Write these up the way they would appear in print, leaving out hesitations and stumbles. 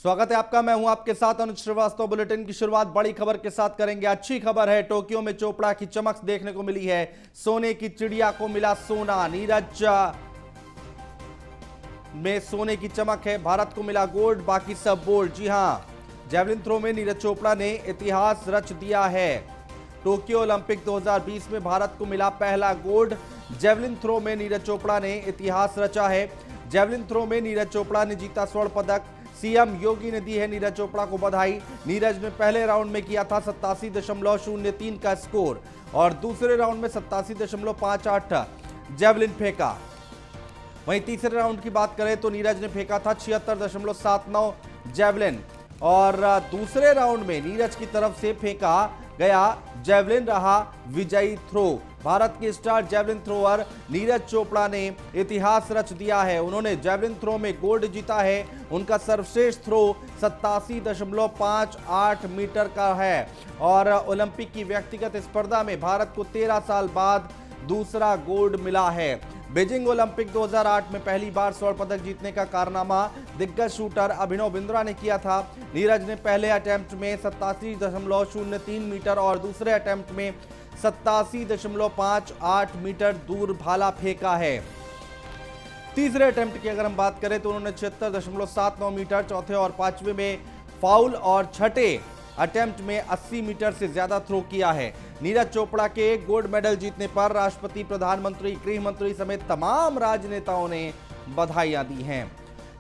स्वागत है आपका। मैं हूं आपके साथ अनुज श्रीवास्तव। बुलेटिन की शुरुआत बड़ी खबर के साथ करेंगे। अच्छी खबर है, टोक्यो में चोपड़ा की चमक देखने को मिली है। सोने की चिड़िया को मिला सोना। नीरज में सोने की चमक है, भारत को मिला गोल्ड, बाकी सब बोल्ड। जी हां, जेवलिन थ्रो में नीरज चोपड़ा ने इतिहास रच दिया है। टोक्यो ओलंपिक 2020 में भारत को मिला पहला गोल्ड। जेवलिन थ्रो में नीरज चोपड़ा ने इतिहास रचा है। जेवलिन थ्रो में नीरज चोपड़ा ने जीता स्वर्ण पदक। सीएम योगी ने दी है नीरज चोपड़ा को बधाई। नीरज ने पहले राउंड में किया था 87.03 का स्कोर और दूसरे राउंड में 87.58 जेवलिन फेंका। वहीं तीसरे राउंड की बात करें तो नीरज ने फेंका था 76.79 जेवलिन और दूसरे राउंड में नीरज की तरफ से फेंका गया जेवलिन रहा विजयी थ्रो। भारत के star javelin thrower Neeraj Chopra ने इतिहास रच दिया है। उन्होंने जेवलिन थ्रो में गोल्ड जीता है। उनका सर्वश्रेष्ठ थ्रो 87.58 मीटर का है और ओलंपिक की व्यक्तिगत स्पर्धा में भारत को 13 साल बाद दूसरा गोल्ड मिला है। बीजिंग ओलंपिक 2008 में पहली बार स्वर्ण पदक जीतने का कारनामा दिग्गज शूटर अभिनव बिंद्रा ने किया था। नीरज ने पहले अटेम्प्ट में 87.03 मीटर और दूसरे अटेम्प्ट में 87.58 मीटर दूर भाला फेंका है। तीसरे अटेम्प्ट की अगर हम बात करें तो उन्होंने 76.79 मीटर, चौथे और पांचवें में फाउल और छठे अटेम्प्ट में 80 मीटर से ज्यादा थ्रो किया है। नीरज चोपड़ा के गोल्ड मेडल जीतने पर राष्ट्रपति, प्रधानमंत्री, गृह मंत्री समेत तमाम राजनेताओं ने बधाइयां दी हैं।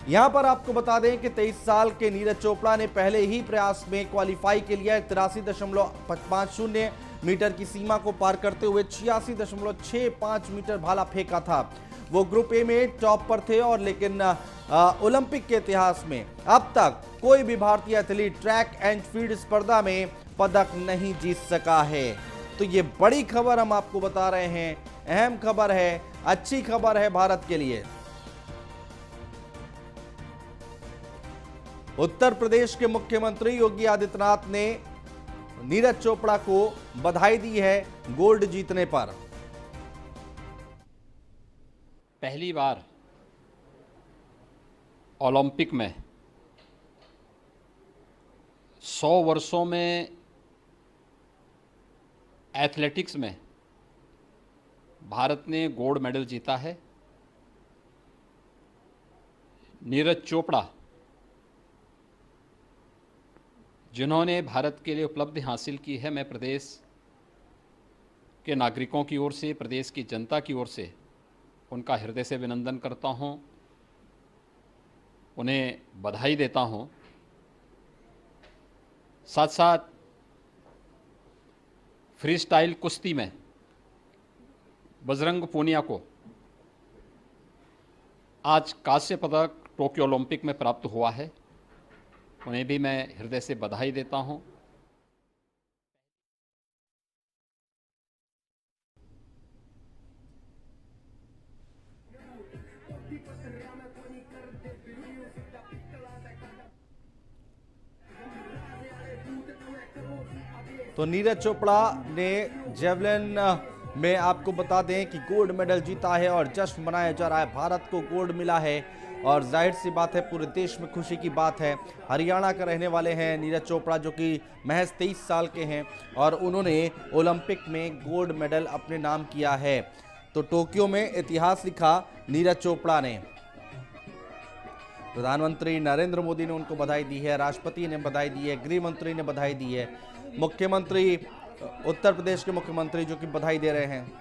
यहां पर आपको बता दें कि 23 साल के नीरज चोपड़ा ने पहले ही प्रयास में क्वालिफाई के लिए 83.50 मीटर की सीमा को पार करते हुए 86.65 मीटर भाला फेंका था। वो ग्रुप ए में टॉप पर थे और लेकिन ओलंपिक के इतिहास में अब तक कोई भी भारतीय एथलीट ट्रैक एंड फील्ड स्पर्धा में पदक नहीं जीत सका है। तो ये बड़ी खबर हम आपको बता रहे हैं, अहम खबर है, अच्छी खबर है भारत के लिए। उत्तर प्रदेश के मुख्यमंत्री योगी आदित्यनाथ ने नीरज चोपड़ा को बधाई दी है गोल्ड जीतने पर। पहली बार ओलंपिक में 100 वर्षों में एथलेटिक्स में भारत ने गोल्ड मेडल जीता है। नीरज चोपड़ा जिन्होंने भारत के लिए उपलब्धि हासिल की है, मैं प्रदेश के नागरिकों की ओर से, प्रदेश की जनता की ओर से उनका हृदय से अभिनंदन करता हूं, उन्हें बधाई देता हूं। साथ साथ फ्री स्टाइल कुश्ती में बजरंग पूनिया को आज कांस्य पदक टोक्यो ओलंपिक में प्राप्त हुआ है, उन्हें भी मैं हृदय से बधाई देता हूं। तो नीरज चोपड़ा ने जेवलिन में आपको बता दें कि गोल्ड मेडल जीता है और जश्न मनाया जा रहा है। भारत को गोल्ड मिला है और जाहिर सी बात है पूरे देश में खुशी की बात है। हरियाणा का रहने वाले हैं नीरज चोपड़ा, जो कि महज 23 साल के हैं और उन्होंने ओलंपिक में गोल्ड मेडल अपने नाम किया है। तो टोक्यो में इतिहास लिखा नीरज चोपड़ा ने। प्रधानमंत्री नरेंद्र मोदी ने उनको बधाई दी है, राष्ट्रपति ने बधाई दी है, गृह मंत्री ने बधाई दी है, मुख्यमंत्री, उत्तर प्रदेश के मुख्यमंत्री जो कि बधाई दे रहे हैं।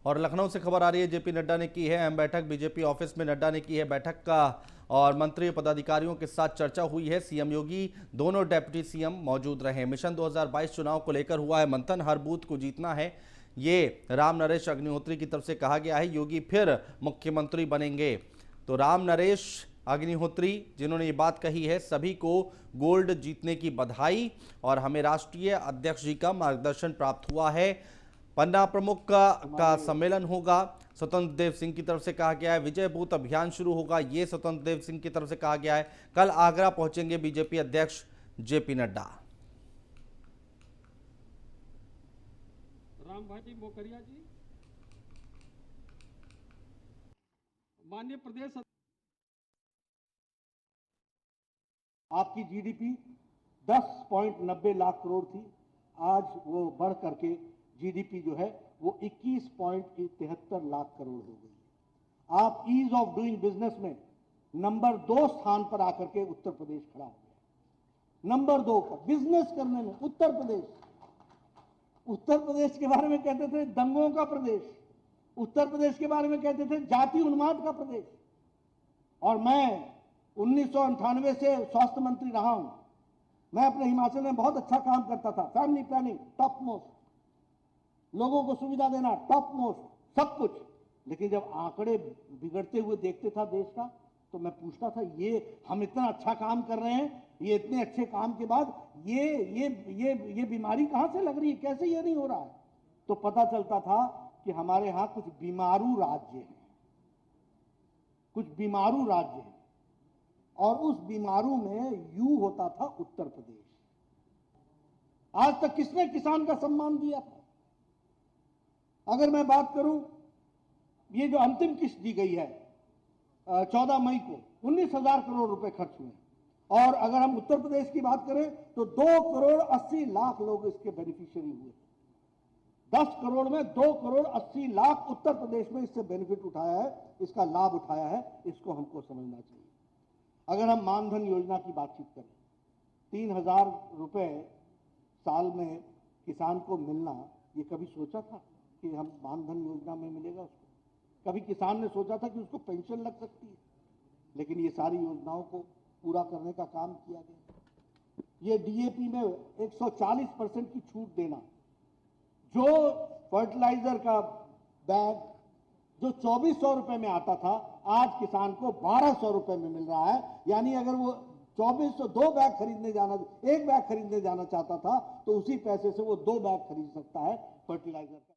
और लखनऊ से खबर आ रही है, जेपी नड्डा ने की है अहम बैठक। बीजेपी ऑफिस में नड्डा ने की है बैठक का और मंत्री पदाधिकारियों के साथ चर्चा हुई है। सीएम योगी, दोनों डेप्यूटी सीएम मौजूद रहे। मिशन 2022 चुनाव को लेकर हुआ है मंथन, हर बूथ को जीतना है, ये राम नरेश अग्निहोत्री की तरफ से कहा गया है। योगी फिर मुख्यमंत्री बनेंगे। तो राम नरेश अग्निहोत्री जिन्होंने ये बात कही है, सभी को गोल्ड जीतने की बधाई और हमें राष्ट्रीय अध्यक्ष जी का मार्गदर्शन प्राप्त हुआ है। पन्ना प्रमुख का सम्मेलन होगा, स्वतंत्र देव सिंह की तरफ से कहा गया है। विजय बूथ अभियान शुरू होगा, ये स्वतंत्र देव सिंह की तरफ से कहा गया है। कल आगरा पहुंचेंगे बीजेपी अध्यक्ष जेपी नड्डा। राम भाई मोकरिया जी, माननीय प्रदेश आपकी जीडीपी 10.90 लाख करोड़ थी, आज वो बढ़ करके जीडीपी जो है वो 21.73 लाख करोड़ हो गई। आप ईज ऑफ डूइंग बिजनेस में नंबर 2 स्थान पर आकर के उत्तर प्रदेश खड़ा हो गया। नंबर 2 पर बिजनेस करने में उत्तर प्रदेश। उत्तर प्रदेश के बारे में कहते थे दंगों का प्रदेश, उत्तर प्रदेश के बारे में कहते थे जाति उन्माद का प्रदेश। और मैं 1998 से स्वास्थ्य मंत्री रहा हूं। मैं अपने हिमाचल में बहुत अच्छा काम करता था, फैमिली प्लानिंग टॉप मोस्ट, लोगों को सुविधा देना टॉप मोस्ट, सब कुछ। लेकिन जब आंकड़े बिगड़ते हुए देखते था देश का, तो मैं पूछता था ये हम इतना अच्छा काम कर रहे हैं, ये इतने अच्छे काम के बाद ये बीमारी कहां से लग रही है, कैसे ये नहीं हो रहा है। तो पता चलता था कि हमारे यहां कुछ बीमारू राज्य हैं, कुछ बीमारू राज्य हैं, और उस बीमारू में यू होता था उत्तर प्रदेश। आज तक किसने किसान का सम्मान दिया था? अगर मैं बात करूं, ये जो अंतिम किस्त दी गई है 14 मई को 19,000 करोड़ रुपए खर्च हुए। और अगर हम उत्तर प्रदेश की बात करें तो 2,80,00,000 लोग इसके बेनिफिशियरी हुए। 10 करोड़ में 2,80,00,000 उत्तर प्रदेश में इससे बेनिफिट उठाया है, इसका लाभ उठाया है। इसको हमको समझना चाहिए। अगर हम मानधन योजना की बातचीत करें, 3,000 रुपए साल में किसान को मिलना, ये कभी सोचा था कि हम मानधन योजना में मिलेगा उसको? कभी किसान ने सोचा था कि उसको पेंशन लग सकती है? लेकिन ये सारी योजनाओं को पूरा करने का काम किया गया। ये डीएपी में 140% की छूट देना, जो फर्टिलाइजर का बैग जो 2,400 रुपए में आता था, आज किसान को 1,200 रुपए में मिल रहा है। यानी अगर वो 2,400 1 बैग खरीदने जाना चाहता था, तो उसी पैसे से वो 2 बैग खरीद सकता है फर्टिलाइजर का।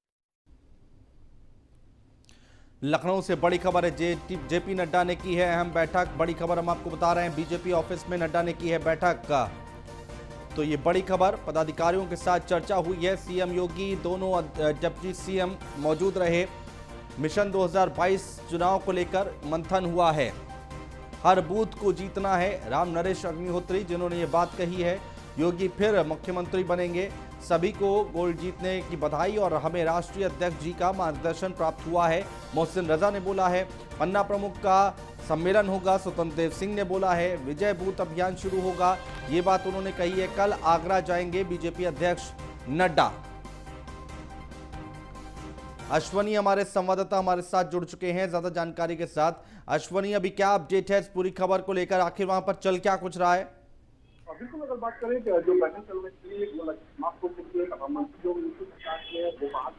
लखनऊ से बड़ी खबर है, जेपी नड्डा ने की है अहम बैठक। बड़ी खबर हम आपको बता रहे हैं, बीजेपी ऑफिस में नड्डा ने की है बैठक का। तो ये बड़ी खबर, पदाधिकारियों के साथ चर्चा हुई है। सीएम योगी, दोनों डिप्टी सीएम मौजूद रहे। मिशन 2022 चुनाव को लेकर मंथन हुआ है। हर बूथ को जीतना है, राम नरेश अग्निहोत्री जिन्होंने ये बात कही है। योगी फिर मुख्यमंत्री बनेंगे, सभी को गोल्ड जीतने की बधाई और हमें राष्ट्रीय अध्यक्ष जी का मार्गदर्शन प्राप्त हुआ है, मोहसिन रजा ने बोला है। पन्ना प्रमुख का सम्मेलन होगा, स्वतंत्र देव सिंह ने बोला है। विजय बूथ अभियान शुरू होगा, ये बात उन्होंने कही है। कल आगरा जाएंगे बीजेपी अध्यक्ष नड्डा। अश्वनी हमारे संवाददाता हमारे साथ जुड़ चुके हैं ज्यादा जानकारी के साथ। अश्वनी, अभी क्या अपडेट है इस पूरी खबर को लेकर, आखिर वहां पर चल क्या कुछ रहा है? बिल्कुल, अगर बात करें कि जो बैठक चल रही है प्रधानमंत्री जो वो बात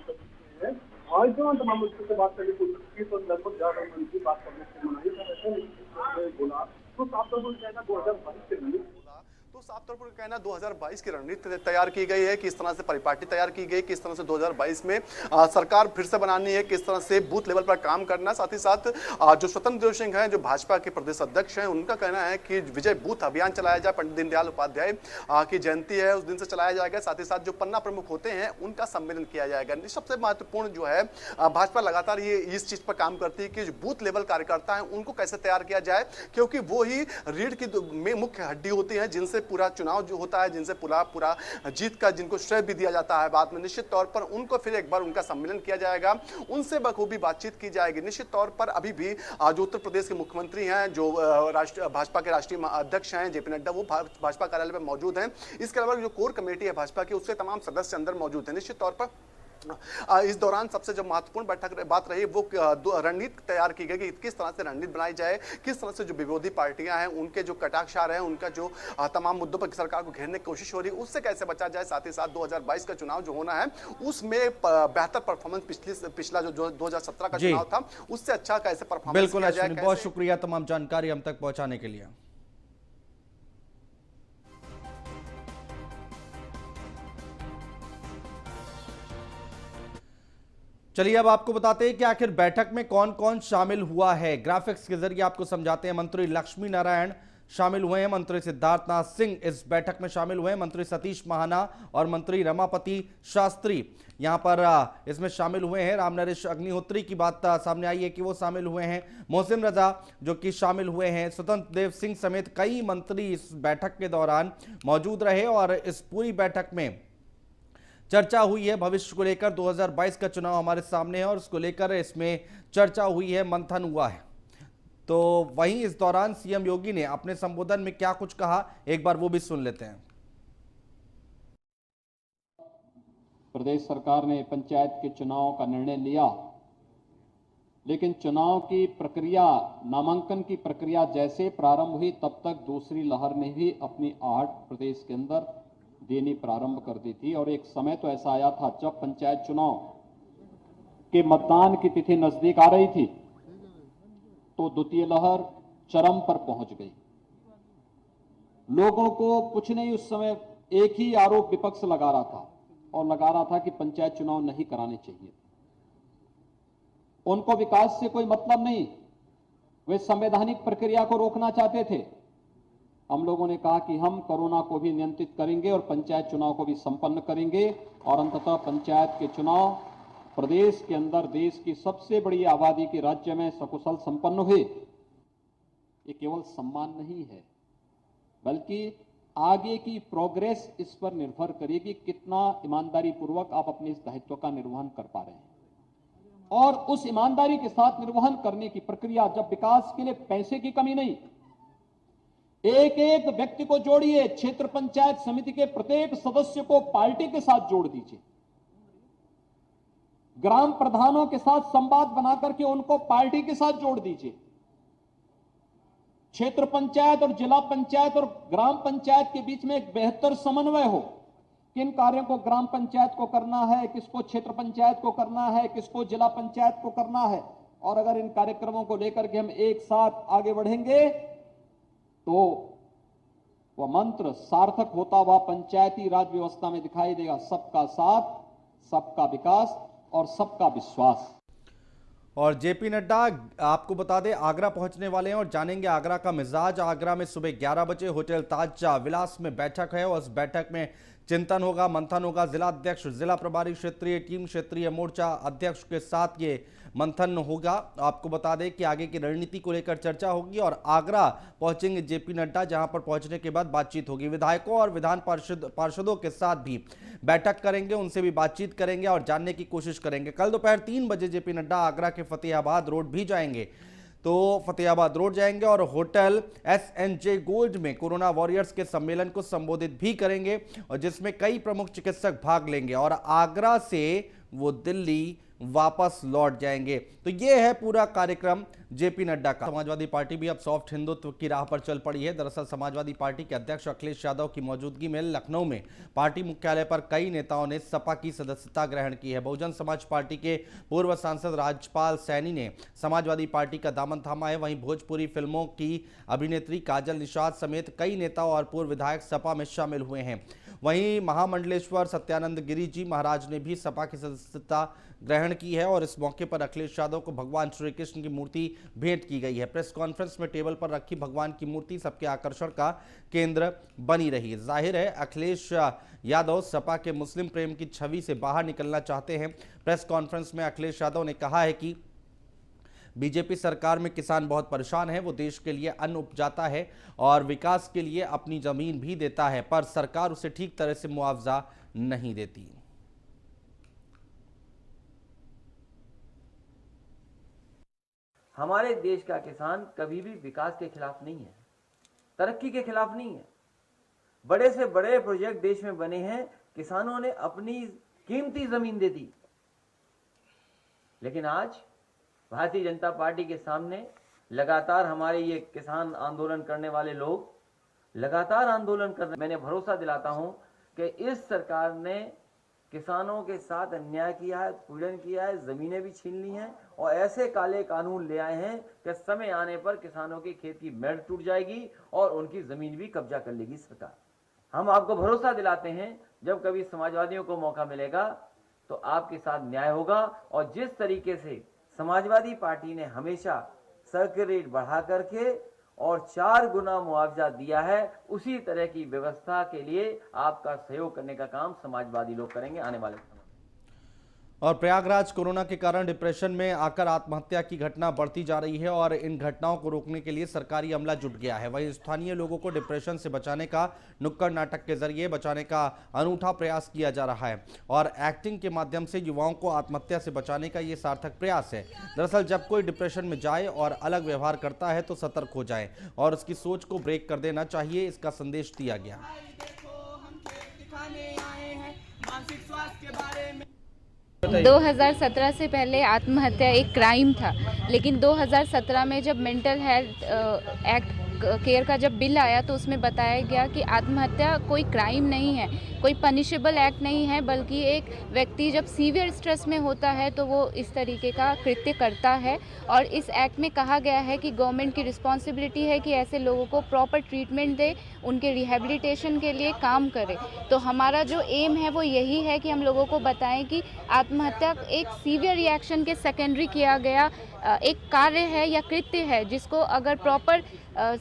है, और इस दौरान तमाम मुद्दों से बात करने की तो लगभग ज्यादा मंत्री बात करने से मनाही कर रहे थे। बोला तो साफ तौर पर कहना 2022 के लिए साफ तौर पर कहना 2022 की रणनीति तैयार की गई है, किस तरह से परिपाटी तैयार की गई, किस तरह से 2022 में सरकार फिर से बनानी है, किस तरह से बूथ लेवल पर काम करना। साथ ही साथ जो स्वतंत्र देव सिंह हैं, जो भाजपा के प्रदेश अध्यक्ष हैं, उनका कहना है कि विजय बूथ अभियान चलाया जाए, पंडित दीनदयाल उपाध्याय की जयंती है उस दिन से चलाया जाएगा। साथ ही साथ जो पन्ना प्रमुख होते हैं उनका सम्मेलन किया जाएगा। सबसे महत्वपूर्ण जो है, भाजपा लगातार ये इस चीज पर काम करती है कि जो बूथ लेवल कार्यकर्ता है उनको कैसे तैयार किया जाए, क्योंकि वो ही रीढ़ की मुख्य हड्डी होती है, जिनसे पूरा चुनाव जो होता है, जिनसे पूरा जीत का जिनको श्रेय भी दिया जाता है बाद में। निश्चित तौर पर उनको फिर एक बार उनका सम्मेलन किया जाएगा, उनसे बखूबी बातचीत की जाएगी। निश्चित तौर पर अभी भी जो उत्तर प्रदेश के मुख्यमंत्री हैं, जो भाजपा के राष्ट्रीय अध्यक्ष हैं जेपी नड्डा, वो भाजपा कार्यालय में मौजूद हैं। इसके अलावा जो कोर कमेटी है भाजपा की, उससे तमाम सदस्य अंदर मौजूद हैं। निश्चित तौर पर इस दौरान सबसे जो महत्वपूर्ण बात रही वो रणनीति तैयार की गई कि किस तरह से रणनीति बनाई जाए, किस तरह से जो विरोधी पार्टियां हैं उनके जो कटाक्ष आ रहे हैं, उनका जो तमाम मुद्दों पर सरकार को घेरने की कोशिश हो रही है, उससे कैसे बचा जाए। साथ ही साथ 2022 का चुनाव जो होना है उसमें बेहतर परफॉर्मेंस पिछला जो 2017 का चुनाव था उससे अच्छा कैसे परफॉर्मेंस किया जाए। बहुत शुक्रिया तमाम जानकारी हम तक पहुंचाने के लिए। चलिए अब आपको बताते हैं कि आखिर बैठक में कौन कौन शामिल हुआ है। ग्राफिक्स के जरिए आपको समझाते हैं। मंत्री लक्ष्मी नारायण शामिल हुए हैं, मंत्री सिद्धार्थनाथ सिंह इस बैठक में शामिल हुए हैं, मंत्री सतीश महाना और मंत्री रमापति शास्त्री यहां पर इसमें शामिल हुए हैं। रामनरेश अग्निहोत्री की बात सामने आई है कि वो शामिल हुए हैं, मोहसिन रजा जो कि शामिल हुए हैं, स्वतंत्र देव सिंह समेत कई मंत्री इस बैठक के दौरान मौजूद रहे और इस पूरी बैठक में चर्चा हुई है। भविष्य को लेकर 2022 का चुनाव हमारे सामने है और उसको लेकर इसमें चर्चा हुई है, मंथन हुआ है। तो वहीं इस दौरान सीएम योगी ने अपने संबोधन में क्या कुछ कहा, एक बार वो भी सुन लेते हैं। प्रदेश सरकार ने पंचायत के चुनाव का निर्णय लिया, लेकिन चुनाव की प्रक्रिया, नामांकन की प्रक्रिया जैसे प्रारंभ हुई तब तक दूसरी लहर ने भी अपनी आहट प्रदेश के अंदर देनी प्रारंभ कर दी थी। और एक समय तो ऐसा आया था जब पंचायत चुनाव के मतदान की तिथि नजदीक आ रही थी तो द्वितीय लहर चरम पर पहुंच गई। लोगों को कुछ नहीं, उस समय एक ही आरोप विपक्ष लगा रहा था और लगा रहा था कि पंचायत चुनाव नहीं कराने चाहिए। उनको विकास से कोई मतलब नहीं, वे संवैधानिक प्रक्रिया को रोकना चाहते थे। हम लोगों ने कहा कि हम कोरोना को भी नियंत्रित करेंगे और पंचायत चुनाव को भी संपन्न करेंगे और अंततः पंचायत के चुनाव प्रदेश के अंदर देश की सबसे बड़ी आबादी के राज्य में सकुशल संपन्न हुए। ये केवल सम्मान नहीं है, बल्कि आगे की प्रोग्रेस इस पर निर्भर करेगी कितना ईमानदारी पूर्वक आप अपने इस दायित्व का निर्वहन कर पा रहे हैं। और उस ईमानदारी के साथ निर्वहन करने की प्रक्रिया, जब विकास के लिए पैसे की कमी नहीं, एक एक व्यक्ति को जोड़िए, क्षेत्र पंचायत समिति के प्रत्येक सदस्य को पार्टी के साथ जोड़ दीजिए, ग्राम प्रधानों के साथ संवाद बनाकर के उनको पार्टी के साथ जोड़ दीजिए। क्षेत्र पंचायत और जिला पंचायत और ग्राम पंचायत के बीच में एक बेहतर समन्वय हो, किन कार्यों को ग्राम पंचायत को करना है, किसको क्षेत्र पंचायत को करना है, किसको जिला पंचायत को करना है। और अगर इन कार्यक्रमों को लेकर के हम एक साथ आगे बढ़ेंगे तो वह मंत्र सार्थक होता हुआ पंचायती राज व्यवस्था में दिखाई देगा। सबका साथ, सबका विकास और सबका विश्वास। और जेपी नड्डा आपको बता दें आगरा पहुंचने वाले हैं और जानेंगे आगरा का मिजाज। आगरा में सुबह 11 बजे होटल ताज विलास में बैठक है और उस बैठक में चिंतन होगा, मंथन होगा। जिला अध्यक्ष, जिला प्रभारी, क्षेत्रीय टीम, क्षेत्रीय मोर्चा अध्यक्ष के साथ ये मंथन होगा। आपको बता दें कि आगे की रणनीति को लेकर चर्चा होगी और आगरा पहुंचेंगे जेपी नड्डा, जहां पर पहुंचने के बाद बातचीत होगी। विधायकों और विधान पार्षदों के साथ भी बैठक करेंगे, उनसे भी बातचीत करेंगे और जानने की कोशिश करेंगे। कल दोपहर 3 बजे जेपी नड्डा आगरा के फतेहाबाद रोड भी जाएंगे, तो फतेहाबाद रोड जाएंगे और होटल SNJ गोल्ड में कोरोना वॉरियर्स के सम्मेलन को संबोधित भी करेंगे और जिसमें कई प्रमुख चिकित्सक भाग लेंगे और आगरा से वो दिल्ली वापस लौट जाएंगे। तो ये है पूरा कार्यक्रम जेपी नड्डा का। समाजवादी पार्टी भी अब सॉफ्ट हिंदुत्व की राह पर चल पड़ी है। दरअसल समाजवादी पार्टी के अध्यक्ष अखिलेश यादव की मौजूदगी में लखनऊ में पार्टी मुख्यालय पर कई नेताओं ने सपा की सदस्यता ग्रहण की है। बहुजन समाज पार्टी के पूर्व सांसद राजपाल सैनी ने समाजवादी पार्टी का दामन थामा है। वहीं भोजपुरी फिल्मों की अभिनेत्री काजल निषाद समेत कई नेता और पूर्व विधायक सपा में शामिल हुए हैं। वहीं महामंडलेश्वर सत्यानंद गिरी जी महाराज ने भी सपा की सदस्यता ग्रहण की है और इस मौके पर अखिलेश यादव को भगवान श्री कृष्ण की मूर्ति भेंट की गई है। प्रेस कॉन्फ्रेंस में टेबल पर रखी भगवान की मूर्ति सबके आकर्षण का केंद्र बनी रही। जाहिर है अखिलेश यादव सपा के मुस्लिम प्रेम की छवि से बाहर निकलना चाहते हैं। प्रेस कॉन्फ्रेंस में अखिलेश यादव ने कहा है कि बीजेपी सरकार में किसान बहुत परेशान है, वो देश के लिए अन्न उपजाता है और विकास के लिए अपनी जमीन भी देता है, पर सरकार उसे ठीक तरह से मुआवजा नहीं देती। हमारे देश का किसान कभी भी विकास के खिलाफ नहीं है, तरक्की के खिलाफ नहीं है। बड़े से बड़े प्रोजेक्ट देश में बने हैं, किसानों ने अपनी कीमती जमीन दे दी। लेकिन आज भारतीय जनता पार्टी के सामने लगातार हमारे ये किसान आंदोलन करने वाले लोग लगातार आंदोलन कर रहे हैं। मैंने भरोसा दिलाता हूं कि इस सरकार ने किसानों के साथ अन्याय किया है, पीड़न किया है, जमीनें भी छीन ली हैं और ऐसे काले कानून ले आए हैं कि समय आने पर किसानों के खेत की मेड़ टूट जाएगी और उनकी जमीन भी कब्जा कर लेगी सरकार। हम आपको भरोसा दिलाते हैं जब कभी समाजवादियों को मौका मिलेगा तो आपके साथ न्याय होगा। और जिस तरीके से समाजवादी पार्टी ने हमेशा सर्किल रेट बढ़ा करके और 4 गुना मुआवजा दिया है, उसी तरह की व्यवस्था के लिए आपका सहयोग करने का काम समाजवादी लोग करेंगे आने वाले समय में। और प्रयागराज कोरोना के कारण डिप्रेशन में आकर आत्महत्या की घटना बढ़ती जा रही है और इन घटनाओं को रोकने के लिए सरकारी अमला जुट गया है। वहीं स्थानीय लोगों को डिप्रेशन से बचाने का नुक्कड़ नाटक के जरिए बचाने का अनूठा प्रयास किया जा रहा है और एक्टिंग के माध्यम से युवाओं को आत्महत्या से बचाने का ये सार्थक प्रयास है। दरअसल जब कोई डिप्रेशन में जाए और अलग व्यवहार करता है तो सतर्क हो जाए और उसकी सोच को ब्रेक कर देना चाहिए, इसका संदेश दिया गया। 2017 से पहले आत्महत्या एक क्राइम था, लेकिन 2017 में जब मेंटल हेल्थ एक्ट केयर का जब बिल आया तो उसमें बताया गया कि आत्महत्या कोई क्राइम नहीं है, कोई पनिशेबल एक्ट नहीं है, बल्कि एक व्यक्ति जब सीवियर स्ट्रेस में होता है तो वो इस तरीके का कृत्य करता है। और इस एक्ट में कहा गया है कि गवर्नमेंट की रिस्पॉन्सिबिलिटी है कि ऐसे लोगों को प्रॉपर ट्रीटमेंट दे, उनके रिहेबिलिटेशन के लिए काम करे। तो हमारा जो एम है वो यही है कि हम लोगों को बताएं कि आत्महत्या एक सीवियर रिएक्शन के सेकेंडरी किया गया एक कार्य है या कृत्य है, जिसको अगर प्रॉपर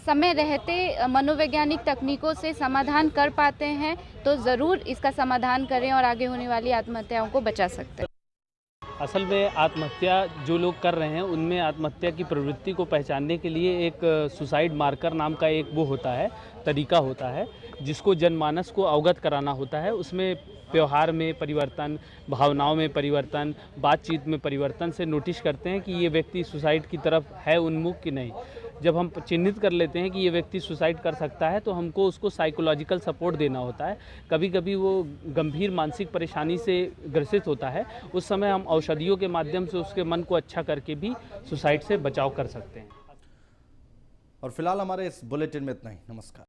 समय रहते मनोवैज्ञानिक तकनीकों से समाधान कर पाते हैं तो ज़रूर इसका समाधान करें और आगे होने वाली आत्महत्याओं को बचा सकते हैं। असल में आत्महत्या जो लोग कर रहे हैं उनमें आत्महत्या की प्रवृत्ति को पहचानने के लिए एक सुसाइड मार्कर नाम का एक वो होता है, तरीका होता है, जिसको जनमानस को अवगत कराना होता है। उसमें व्यवहार में परिवर्तन, भावनाओं में परिवर्तन, बातचीत में परिवर्तन से नोटिस करते हैं कि ये व्यक्ति सुसाइड की तरफ है उन्मुख कि नहीं। जब हम चिन्हित कर लेते हैं कि ये व्यक्ति सुसाइड कर सकता है तो हमको उसको साइकोलॉजिकल सपोर्ट देना होता है। कभी कभी वो गंभीर मानसिक परेशानी से ग्रसित होता है, उस समय हम औषधियों के माध्यम से उसके मन को अच्छा करके भी सुसाइड से बचाव कर सकते हैं। और फिलहाल हमारे इस बुलेटिन में इतना ही। नमस्कार।